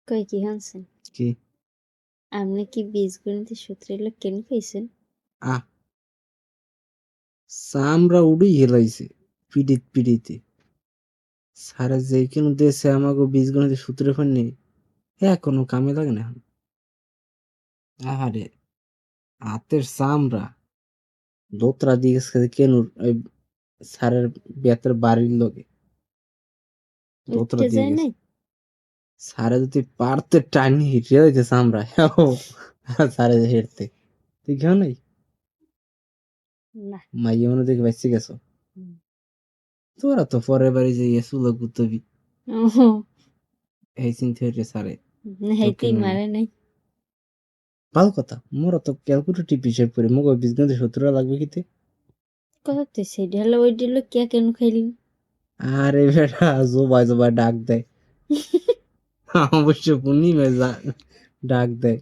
কই কি হানছেন? কি আপনি কি বীজগণিতের সূত্র এগুলো কেন কইছেন? আহ চামড়া উড়ি হেলাইছে পিড়িতে সারা যেইখানে দেশে আমাকে বীজগণিতের সূত্র ফান্নি কোনো কামে লাগে না এখন। আহারে হাতের চামড়া দোতরা দিয়েছে কেন ওই সারের বেতের বাড়ির লোকে দোতরা উঠতে দিয়ে যায় গেছে নাই? সারে যদি পারতে টানি হিটে যাইতে চামড়া সারে হেঁটতে তুই কেউ নাই না। মাইয়ে মনে দেখে বেঁচে গেছো হুম। তোরা তো পরের বাড়ি যাইয়া চুলা গুতবি ওহো! এই চিন্তা হইতে সারে তোর হেইতেই কেন নাই মারে নাই। ভালো কথা মোরা তো ক্যালকুলেটিভ হিসেব করি মগো বিজনেস সূত্র লাগবে কিতে কথা তো সেইটা হলো ওইটা হলো কে কেন খাইলেন? আরে বেটা জোবাই ডাক দেয় অবশ্য পূর্ণিমায় ডাক দেয়